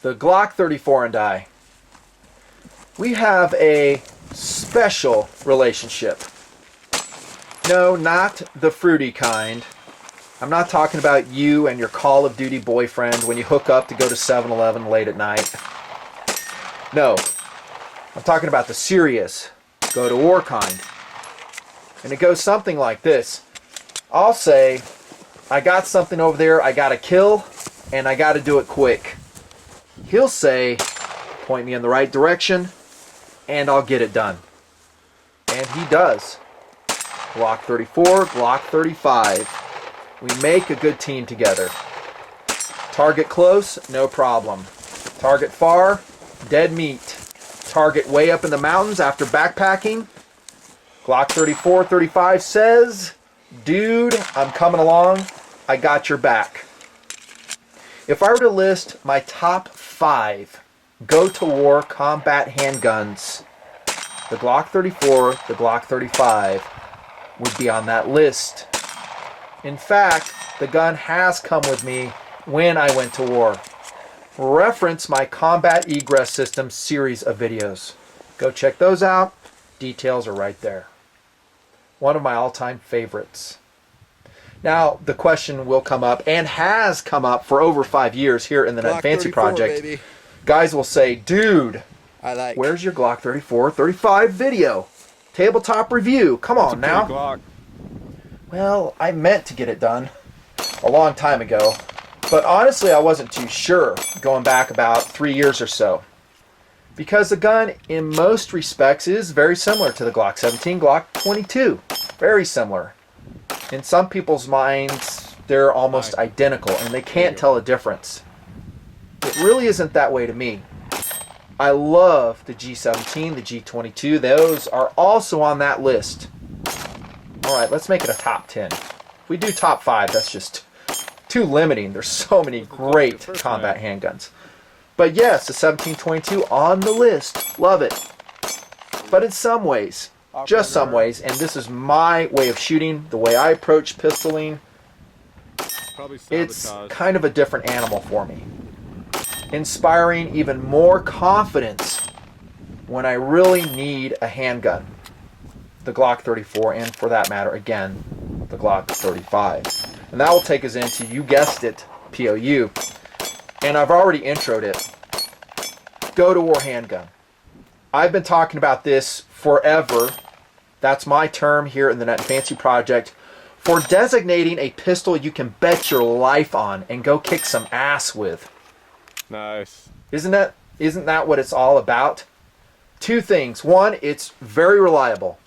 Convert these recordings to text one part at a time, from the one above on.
the Glock 34 and I, we have a special relationship. No, not the fruity kind. I'm not talking about you and your Call of Duty boyfriend when you hook up to go to 7-Eleven late at night. No, I'm talking about the serious, go to war kind. And it goes something like this. I'll say, I got something over there I gotta kill, and I gotta do it quick. He'll say, point me in the right direction, and I'll get it done. And he does. Glock 34, Glock 35. We make a good team together. Target close, no problem. Target far, dead meat. Target way up in the mountains after backpacking. Glock 34, 35 says, dude, I'm coming along. I got your back. If I were to list my top 5 go-to-war combat handguns, the Glock 34, the Glock 35 would be on that list. In fact, the gun has come with me when I went to war. Reference my Combat Egress System series of videos. Go check those out. Details are right there. One of my all-time favorites. Now, the question will come up, and has come up for over 5 years here in the Nutnfancy Project. Baby. Guys will say, dude, where's your Glock 34, 35 video? Tabletop review. Come on now. Glock. Well, I meant to get it done a long time ago, but honestly I wasn't too sure going back about 3 years or so. Because the gun in most respects is very similar to the Glock 17, Glock 22. Very similar. In some people's minds, they're almost identical and they can't tell a difference. It really isn't that way to me. I love the G17, the G22. Those are also on that list. Alright, let's make it a top 10. If we do top 5, that's just too limiting. There's so many great combat handguns. But yes, the 1722 on the list. Love it. But in some ways, just some ways, and this is my way of shooting, the way I approach pistoling, it's kind of a different animal for me. Inspiring even more confidence when I really need a handgun. The Glock 34, and for that matter, again, the Glock 35. And that will take us into, you guessed it, POU. And I've already introed it. Go-to-war handgun. I've been talking about this forever. That's my term here in the Nutnfancy Project for designating a pistol you can bet your life on and go kick some ass with. Nice. Isn't that what it's all about? 2 things. 1, it's very reliable.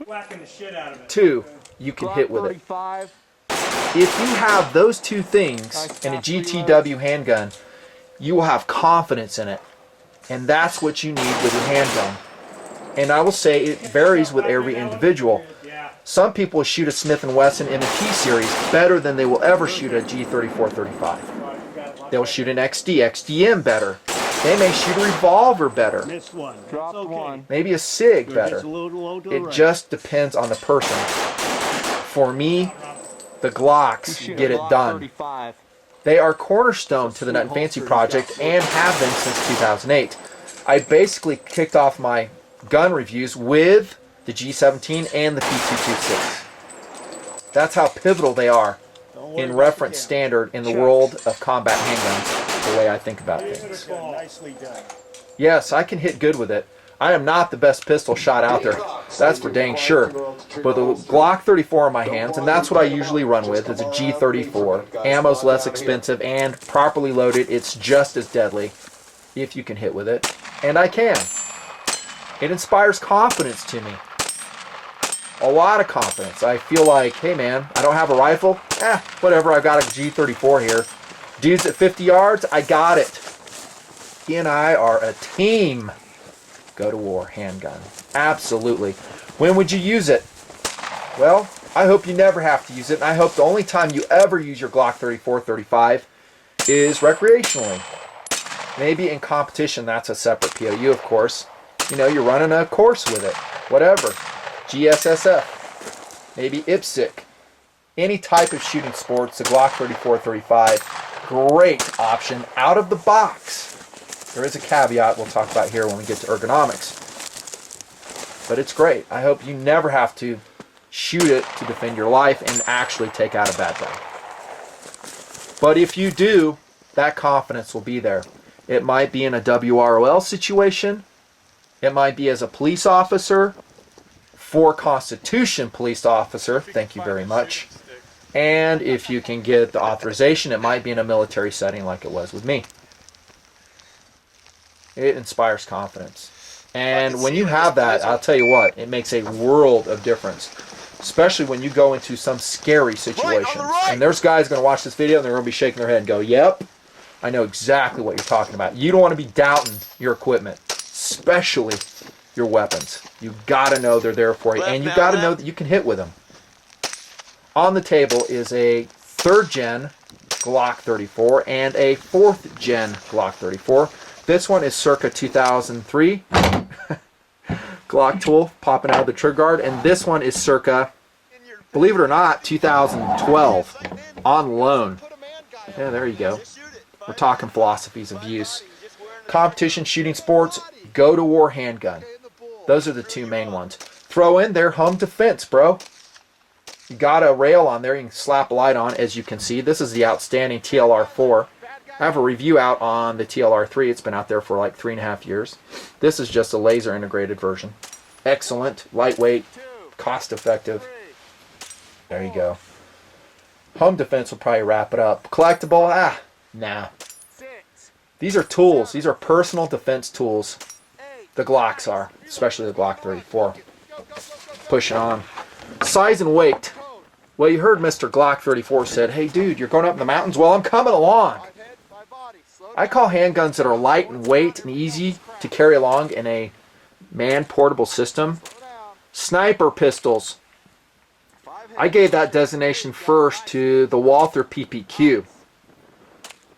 Whacking the shit out of it. 2, you can hit with it. If you have those 2 things in a GTW handgun, you will have confidence in it. And that's what you need with your handgun. And I will say it varies with every individual. Some people shoot a Smith & Wesson M&P series better than they will ever shoot a G34 35. They'll shoot an XDM better. They may shoot a revolver better. Maybe a SIG better. It just depends on the person. For me, the Glocks get it done. They are cornerstone to the Nutnfancy Project and have been since 2008. I basically kicked off my gun reviews with the G17 and the P226. That's how pivotal they are in reference standard in the world of combat handguns, the way I think about things. Yes, I can hit good with it. I am not the best pistol shot out there, that's for dang sure. But the Glock 34 in my hands, and that's what I usually run with, is a G34. Ammo's less expensive, and properly loaded, it's just as deadly, if you can hit with it. And I can. It inspires confidence to me. A lot of confidence. I feel like, hey man, I don't have a rifle? Whatever, I've got a G34 here. Dudes at 50 yards, I got it. He and I are a team. Go to war handgun. Absolutely. When would you use it? Well, I hope you never have to use it, and I hope the only time you ever use your Glock 34, 35 is recreationally. Maybe in competition, that's a separate POU, of course. You know, you're running a course with it. Whatever. GSSF. Maybe IPSC. Any type of shooting sports, the Glock 34, 35, great option out of the box. There is a caveat we'll talk about here when we get to ergonomics. But it's great. I hope you never have to shoot it to defend your life and actually take out a bad guy. But if you do, that confidence will be there. It might be in a WROL situation. It might be as a police officer, for Constitution police officer, thank you very much. And if you can get the authorization, it might be in a military setting like it was with me. It inspires confidence. And when you have that, I'll tell you what, it makes a world of difference. Especially when you go into some scary situations. And there's guys going to watch this video and they're going to be shaking their head and go, yep, I know exactly what you're talking about. You don't want to be doubting your equipment, especially your weapons. You got to know they're there for you. And you got to know that you can hit with them. On the table is a 3rd gen Glock 34 and a 4th gen Glock 34. This one is circa 2003. Glock tool popping out of the trigger guard. And this one is circa, believe it or not, 2012 on loan. Yeah, there you go. We're talking philosophies of use. Competition, shooting sports, go to war handgun. Those are the two main ones. Throw in there home defense, bro. You got a rail on there you can slap a light on, as you can see. This is the outstanding TLR4. I have a review out on the TLR3. It's been out there for like 3.5 years. This is just a laser integrated version. Excellent, lightweight, cost effective. There you go. Home defense will probably wrap it up. Collectible? Nah. These are tools. These are personal defense tools. The Glocks are, especially the Glock 34. Pushing on. Size and weight. Well, you heard Mr. Glock 34 said, hey dude, you're going up in the mountains? Well, I'm coming along. I call handguns that are light in weight and easy to carry along in a man-portable system sniper pistols. I gave that designation first to the Walther PPQ.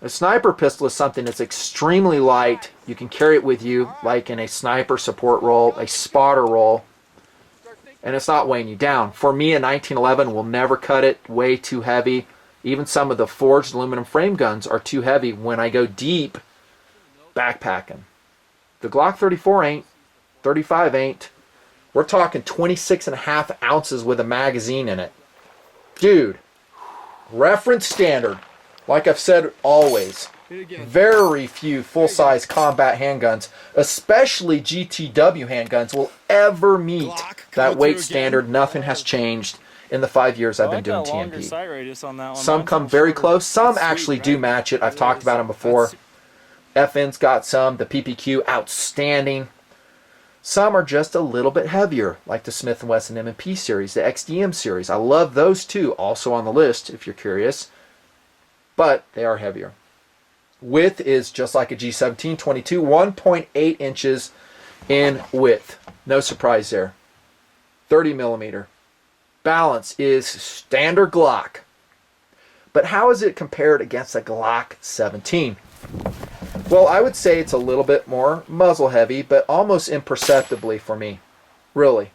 A sniper pistol is something that's extremely light. You can carry it with you like in a sniper support role, a spotter role, and it's not weighing you down. For me, a 1911 will never cut it, way too heavy. Even some of the forged aluminum frame guns are too heavy when I go deep backpacking. The Glock 34 ain't, 35 ain't. We're talking 26.5 ounces with a magazine in it. Dude, reference standard. Like I've said always, very few full-size combat handguns, especially GTW handguns, will ever meet that weight standard. Nothing has changed in the 5 years I've been doing TMP. Some come very close. Some actually do match it. I've talked about them before. FN's got some. The PPQ, outstanding. Some are just a little bit heavier, like the Smith & Wesson M&P series, the XDM series. I love those too, also on the list if you're curious. But they are heavier. Width is just like a G17 22, 1.8 inches in width. No surprise there. 30 millimeter. Balance is standard Glock. But how is it compared against a Glock 17? Well, I would say it's a little bit more muzzle heavy, but almost imperceptibly for me. Really.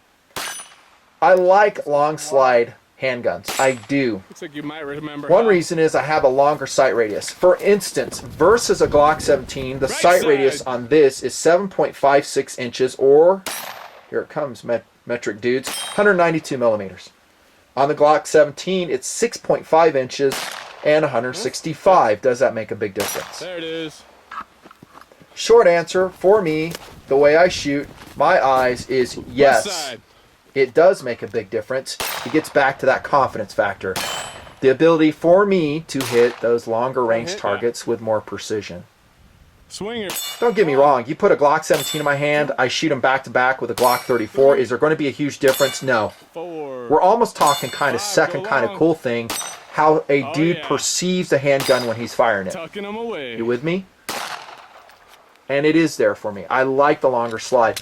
I like long slide handguns. I do. Looks like you might remember. One reason is I have a longer sight radius. For instance, versus a Glock 17, the sight radius on this is 7.56 inches, or, here it comes, metric dudes, 192 millimeters. On the Glock 17, it's 6.5 inches and 165. Does that make a big difference? There it is. Short answer, for me, the way I shoot, my eyes is yes. It does make a big difference. It gets back to that confidence factor. The ability for me to hit those longer range targets with more precision. Swinger. Don't get me wrong. You put a Glock 17 in my hand, I shoot them back to back with a Glock 34. Is there going to be a huge difference? No. We're almost talking kind of second kind of cool thing. How a dude perceives a handgun when he's firing it. Tucking them away. You with me? And it is there for me. I like the longer slide.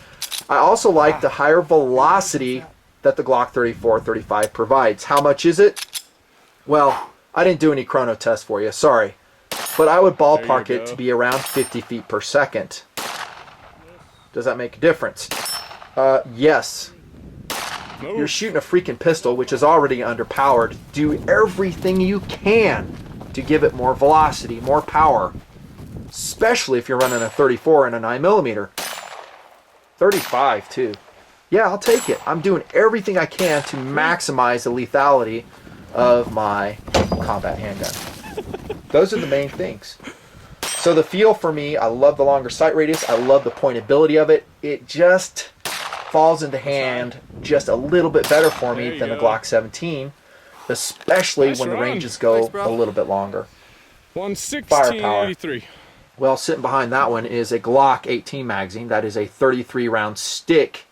I also like the higher velocity that the Glock 34, 35 provides. How much is it? Well, I didn't do any chrono test for you, sorry. But I would ballpark it to be around 50 feet per second. Does that make a difference? Yes. You're shooting a freaking pistol, which is already underpowered. Do everything you can to give it more velocity, more power. especially if you're running a 34 and a 9mm. 35 too. Yeah, I'll take it. I'm doing everything I can to maximize the lethality of my combat handgun. Those are the main things. So the feel for me, I love the longer sight radius. I love the pointability of it. It just falls into hand just a little bit better for me than the Glock 17, especially when the ranges go a little bit longer. 116.83. Well, sitting behind that one is a Glock 18 magazine. That is a 33 round stick.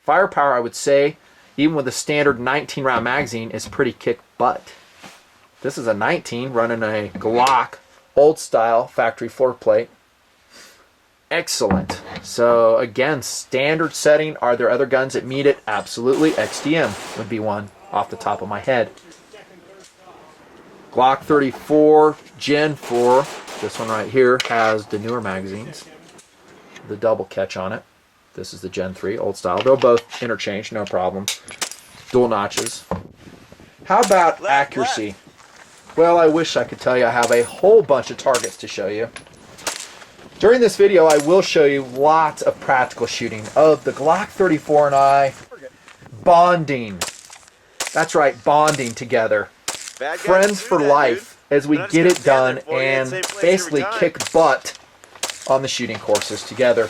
Firepower, I would say, even with a standard 19 round magazine, is pretty kick butt. This is a 19 running a Glock old style factory floor plate. Excellent. So again, standard setting. Are there other guns that meet it? Absolutely. XDM would be one off the top of my head. Glock 34 Gen 4. This one right here has the newer magazines. The double catch on it. This is the Gen 3 old style. They'll both interchange, no problem. Dual notches. How about accuracy? Well, I wish I could tell you I have a whole bunch of targets to show you. During this video, I will show you lots of practical shooting of the Glock 34 and I bonding. That's right, bonding together. Friends for life as we get it done and basically kick butt on the shooting courses together.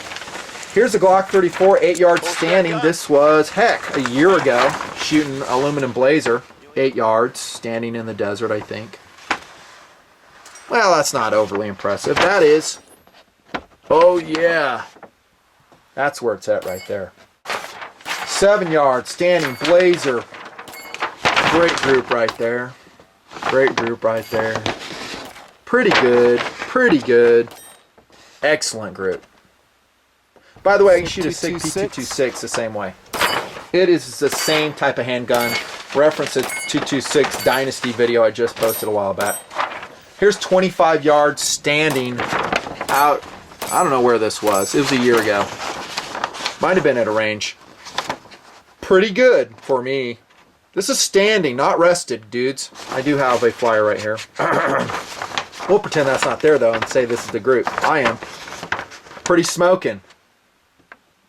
Here's a Glock 34 8-yard standing. This was, heck, a year ago, shooting aluminum blazer, 8 yards, standing in the desert, I think. Well, that's not overly impressive. That is, oh yeah, that's where it's at right there. 7 yards, standing blazer. Great group right there. Great group right there. Pretty good, pretty good. Excellent group. By the way, I can shoot a 226 the same way. It is the same type of handgun. Reference a 226 Dynasty video I just posted a while back. Here's 25 yards standing out. I don't know where this was. It was a year ago. Might have been at a range. Pretty good for me. This is standing, not rested, dudes. I do have a flyer right here. We'll pretend that's not there, though, and say this is the group. I am. Pretty smoking.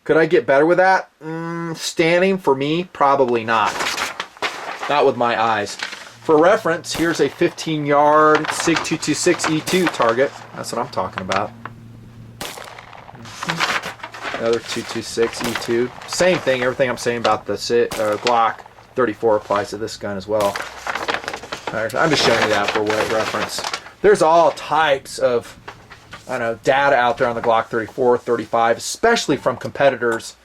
Could I get better with that? Standing, for me, probably not. Not with my eyes. For reference, here's a 15-yard SIG 226 E2 target. That's what I'm talking about. Another 226 E2. Same thing, everything I'm saying about the Glock 34 applies to this gun as well. I'm just showing you that for what reference. There's all types of data out there on the Glock 34, 35, especially from competitors,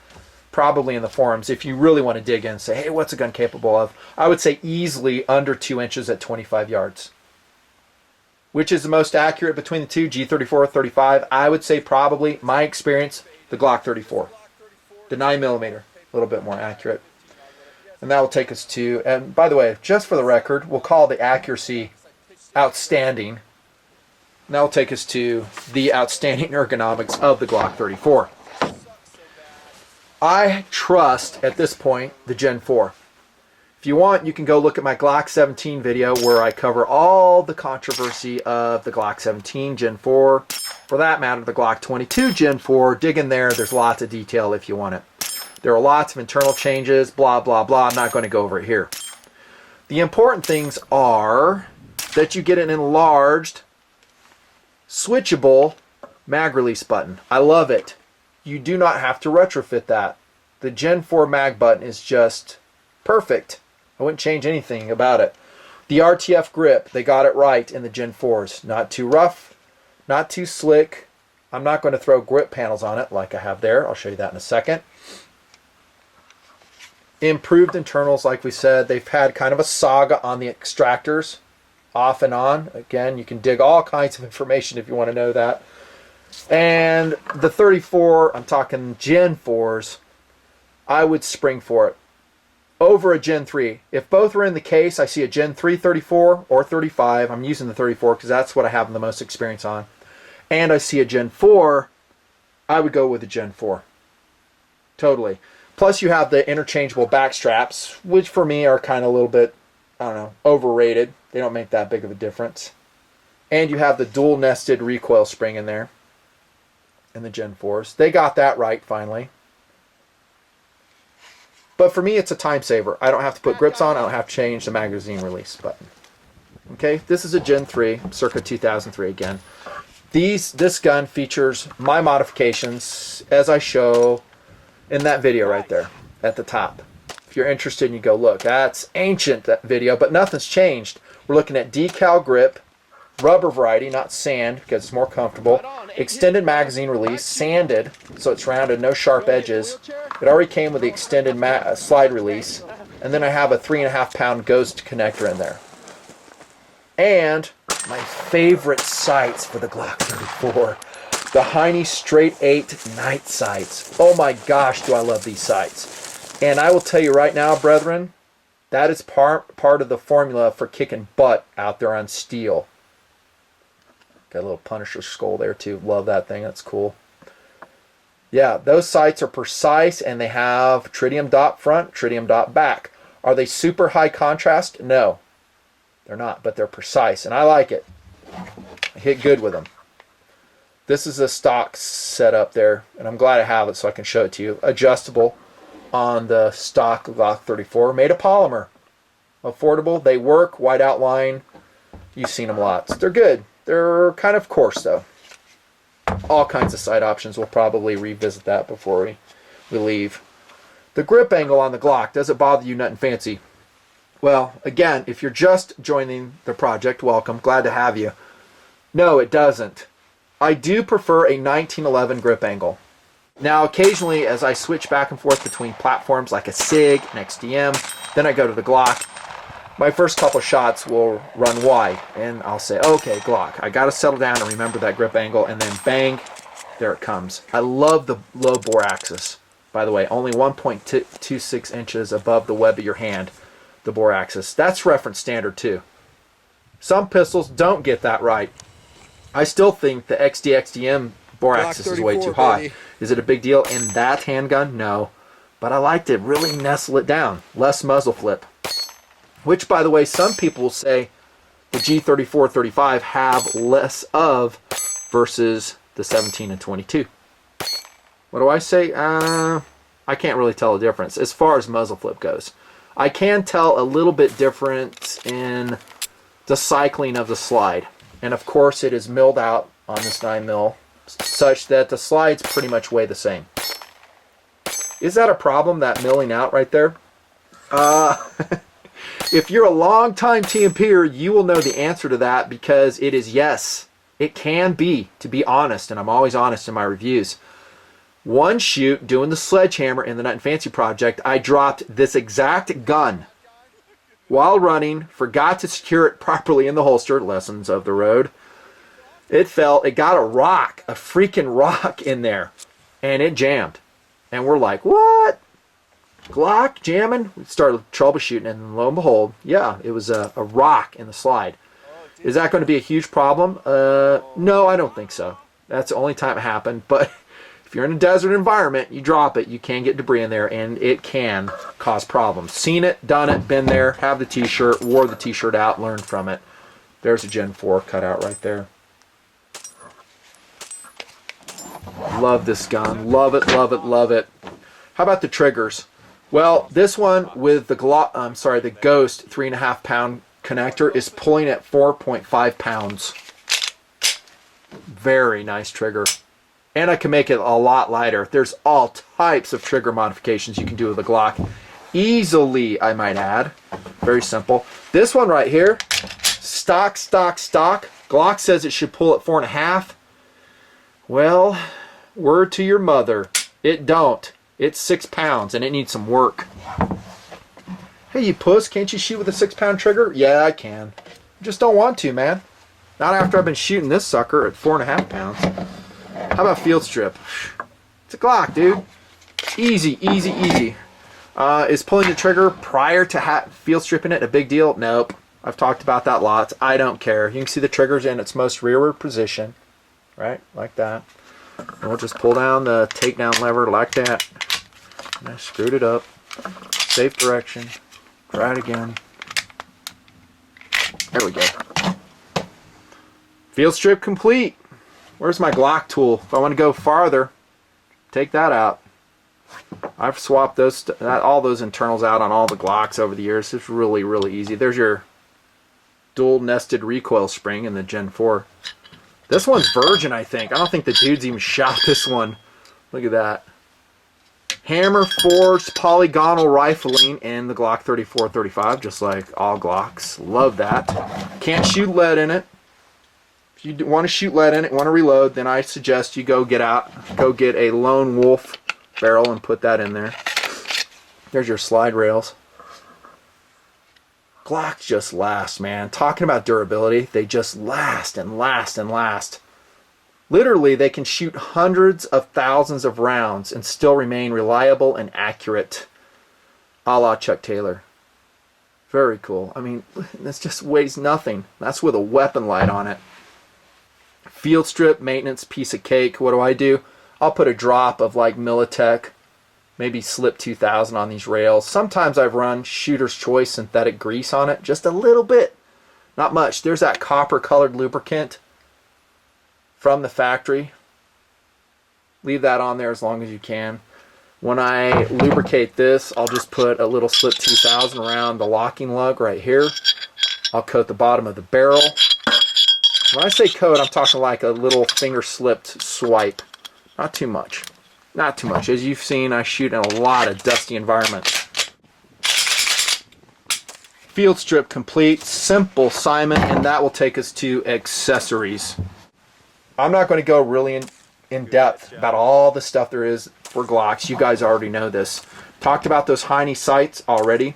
probably in the forums. If you really want to dig in and say, hey, what's a gun capable of? I would say easily under 2 inches at 25 yards. Which is the most accurate between the two, G34, 35? I would say probably, my experience, the Glock 34. The 9mm, a little bit more accurate. And that will take us to, and by the way, just for the record, we'll call the accuracy outstanding. And that will take us to the outstanding ergonomics of the Glock 34. I trust, at this point, the Gen 4. If you want, you can go look at my Glock 17 video where I cover all the controversy of the Glock 17 Gen 4. For that matter, the Glock 22 Gen 4. Dig in there. There's lots of detail if you want it. There are lots of internal changes, blah, blah, blah. I'm not going to go over it here. The important things are that you get an enlarged, switchable mag release button. I love it. You do not have to retrofit that. The Gen 4 mag button is just perfect. I wouldn't change anything about it. The RTF grip, they got it right in the Gen 4s. Not too rough, not too slick. I'm not going to throw grip panels on it like I have there. I'll show you that in a second. Improved internals, like we said. They've had kind of a saga on the extractors, off and on. Again, you can dig all kinds of information if you want to know that. And the 34, I'm talking Gen 4s, I would spring for it over a Gen 3. If both are in the case, I see a Gen 3 34 or 35. I'm using the 34 because that's what I have the most experience on. And I see a Gen 4, I would go with the Gen 4. Totally. Plus you have the interchangeable back straps, which for me are kind of a little bit, I don't know, overrated. They don't make that big of a difference. And you have the dual nested recoil spring in there in the Gen 4s. They got that right finally. But for me, it's a time saver. I don't have to put grips on. I don't have to change the magazine release button. Okay, this is a Gen 3, circa 2003 again. This gun features my modifications as I show in that video right there at the top. If you're interested, you go look. That's ancient, that video, but nothing's changed. We're looking at decal grip, rubber variety, not sand, because it's more comfortable. Extended magazine release, sanded, so it's rounded, no sharp edges. It already came with the extended slide release. And then I have a 3.5 pound ghost connector in there. And my favorite sights for the Glock 34, the Heine Straight 8 night sights. Oh my gosh, do I love these sights. And I will tell you right now, brethren, that is part of the formula for kicking butt out there on steel. Got a little Punisher skull there too. Love that thing. That's cool. Yeah, those sights are precise and they have tritium dot front, tritium dot back. Are they super high contrast? No, they're not, but they're precise and I like it. I hit good with them. This is a stock setup there and I'm glad I have it so I can show it to you. Adjustable on the stock Glock 34, made of polymer. Affordable, they work, white outline. You've seen them lots. They're good. They're kind of coarse though. All kinds of sight options. We'll probably revisit that before we leave. The grip angle on the Glock, does it bother you, Nutnfancy? Well, again, if you're just joining the project, welcome. Glad to have you. No, it doesn't. I do prefer a 1911 grip angle. Now, occasionally, as I switch back and forth between platforms like a SIG, an XDM, then I go to the Glock, my first couple shots will run wide, and I'll say, okay, Glock, I got to settle down and remember that grip angle, and then bang, there it comes. I love the low bore axis, by the way, only 1.26 inches above the web of your hand, the bore axis. That's reference standard too. Some pistols don't get that right. I still think the XD-XDM bore axis is way too high. Baby. Is it a big deal in that handgun? No, but I like to really nestle it down, less muzzle flip. Which, by the way, some people will say the G34, 35 have less of versus the 17 and 22. What do I say? I can't really tell the difference as far as muzzle flip goes. I can tell a little bit difference in the cycling of the slide. And of course it is milled out on this 9mm such that the slides pretty much weigh the same. Is that a problem, that milling out right there? If you're a long-time TMPer, you will know the answer to that because it is yes. It can be, to be honest, and I'm always honest in my reviews. One shoot, doing the sledgehammer in the Nutnfancy project, I dropped this exact gun while running, forgot to secure it properly in the holster, lessons of the road. It fell, it got a rock, a freaking rock in there, and it jammed. And we're like, what? Glock jamming? We started troubleshooting, and lo and behold, yeah, it was a rock in the slide. Is that going to be a huge problem? No, I don't think so. That's the only time it happened. But if you're in a desert environment, you drop it, you can get debris in there, and it can cause problems. Seen it, done it, been there, have the t-shirt, wore the t-shirt out, learned from it. There's a Gen 4 cutout right there. Love this gun. Love it, love it, love it. How about the triggers? Well, this one with the the Ghost 3.5 pound connector is pulling at 4.5 pounds. Very nice trigger. And I can make it a lot lighter. There's all types of trigger modifications you can do with the Glock. Easily, I might add. Very simple. This one right here, stock, stock, stock. Glock says it should pull at 4.5. Well, word to your mother. It don't. It's 6 pounds and it needs some work. Hey, you puss, can't you shoot with a 6 pound trigger? Yeah, I can. Just don't want to, man. Not after I've been shooting this sucker at 4.5 pounds. How about field strip? It's a Glock, dude. Easy, easy, easy. Is pulling the trigger prior to field stripping it a big deal? Nope. I've talked about that lots. I don't care. You can see the trigger's in its most rearward position. Right? Like that. And we'll just pull down the takedown lever like that. And I screwed it up. Safe direction. Try it again. There we go. Field strip complete. Where's my Glock tool? If I want to go farther, take that out. I've swapped those all those internals out on all the Glocks over the years. It's really, really easy. There's your dual nested recoil spring in the Gen 4. This one's virgin, I think. I don't think the dude's even shot this one. Look at that. Hammer forged polygonal rifling in the Glock 34-35, just like all Glocks. Love that. Can't shoot lead in it. If you want to shoot lead in it, want to reload, then I suggest you go get a Lone Wolf barrel and put that in there. There's your slide rails. Glocks just last, man. Talking about durability, they just last and last and last. Literally, they can shoot hundreds of thousands of rounds and still remain reliable and accurate. A la Chuck Taylor. Very cool. I mean, this just weighs nothing. That's with a weapon light on it. Field strip, maintenance, piece of cake. What do? I'll put a drop of like Militech, maybe Slip 2000 on these rails. Sometimes I've run Shooter's Choice synthetic grease on it, just a little bit. Not much. There's that copper colored lubricant from the factory. Leave that on there as long as you can. When I lubricate this, I'll just put a little Slip 2000 around the locking lug right here. I'll coat the bottom of the barrel. When I say coat, I'm talking like a little finger slipped swipe. Not too much. Not too much. As you've seen, I shoot in a lot of dusty environments. Field strip complete. Simple, Simon, and that will take us to accessories. I'm not going to go really in depth about all the stuff there is for Glocks. You guys already know this. Talked about those Heine sights already.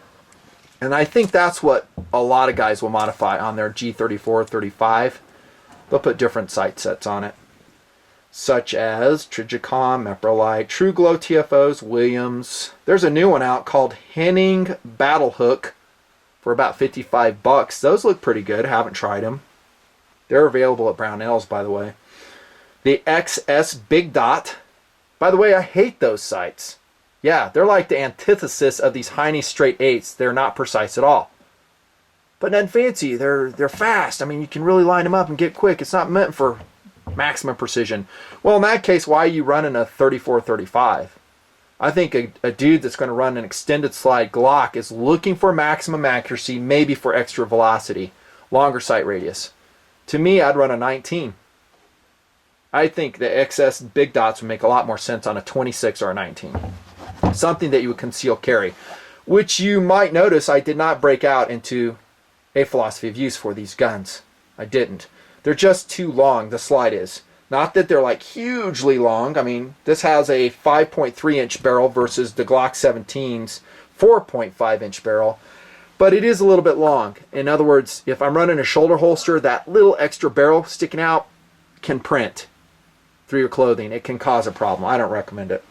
And I think that's what a lot of guys will modify on their G34, 35. They'll put different sight sets on it, such as Trijicon, Meprolite, True Glow TFOs, Williams. There's a new one out called Henning Battle Hook for about $55. Those look pretty good. Haven't tried them. They're available at Brownells, by the way. The XS Big Dot. By the way, I hate those sights. Yeah, they're like the antithesis of these Heine straight 8s. They're not precise at all. But Nutnfancy, they're fast. I mean, you can really line them up and get quick. It's not meant for maximum precision. Well, in that case, why are you running a 34-35? I think a dude that's going to run an extended slide Glock is looking for maximum accuracy, maybe for extra velocity, longer sight radius. To me, I'd run a 19. I think the XS Big Dots would make a lot more sense on a 26 or a 19. Something that you would conceal carry, which you might notice I did not break out into a philosophy of use for these guns. I didn't. They're just too long, the slide is. Not that they're like hugely long. I mean, this has a 5.3 inch barrel versus the Glock 17's 4.5 inch barrel, but it is a little bit long. In other words, if I'm running a shoulder holster, that little extra barrel sticking out can print through your clothing. It can cause a problem. I don't recommend it.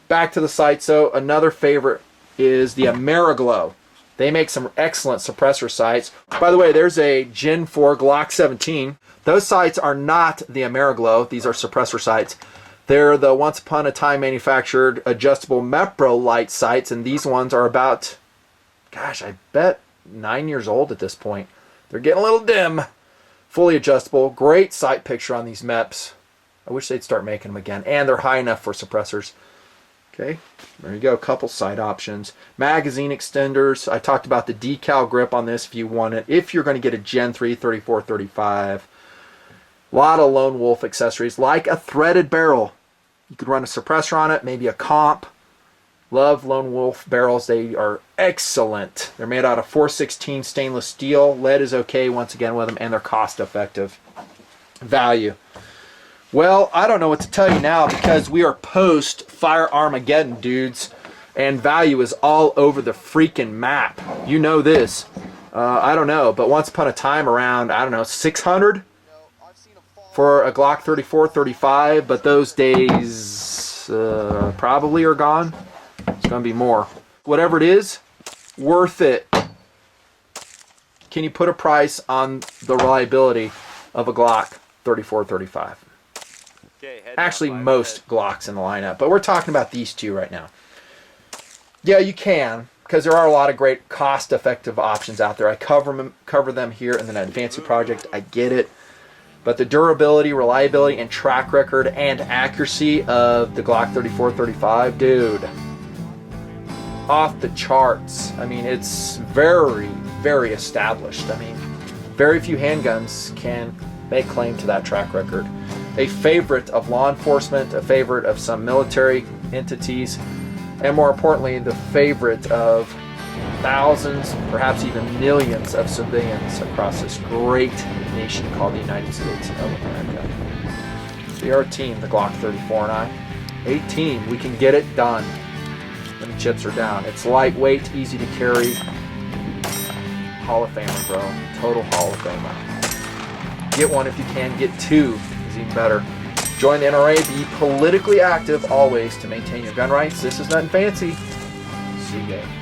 Back to the sights, so another favorite is the Ameriglow. They make some excellent suppressor sights. By the way, there's a Gen 4 Glock 17. Those sights are not the Ameriglow. These are suppressor sights. They're the once upon a time manufactured adjustable Meprolite sights, and these ones are about, gosh, I bet 9 years old at this point. They're getting a little dim. Fully adjustable. Great sight picture on these MEPs. I wish they'd start making them again. And they're high enough for suppressors. Okay, there you go. Couple sight options. Magazine extenders. I talked about the decal grip on this if you want it. If you're going to get a Gen 3 34, 35. A lot of Lone Wolf accessories, like a threaded barrel. You could run a suppressor on it, maybe a comp. Love Lone Wolf barrels. They are excellent. They're made out of 416 stainless steel. Lead is okay once again with them, and they're cost effective. Value. Well, I don't know what to tell you now because we are post Fire Armageddon, dudes, and value is all over the freaking map. You know this. I don't know, but once upon a time around, I don't know, 600 for a Glock 34, 35, but those days probably are gone. It's going to be more. Whatever it is, worth it. Can you put a price on the reliability of a Glock 34, 35? Actually, most Glocks in the lineup, but we're talking about these two right now. Yeah, you can, because there are a lot of great cost-effective options out there. I cover them here in the Nutnfancy project. I get it. But the durability, reliability, and track record and accuracy of the Glock 34, 35, dude, off the charts. I mean, it's very, very established. I mean, very few handguns can make claim to that track record. A favorite of law enforcement, a favorite of some military entities, and more importantly, the favorite of thousands, perhaps even millions of civilians across this great nation called the United States of America. We are a team, the Glock 34 and I. A team, we can get it done when the chips are down. It's lightweight, easy to carry. Hall of Famer, bro. Total Hall of Famer. Get one if you can. Get two is even better. Join the NRA. Be politically active always to maintain your gun rights. This is Nutnfancy. See you guys.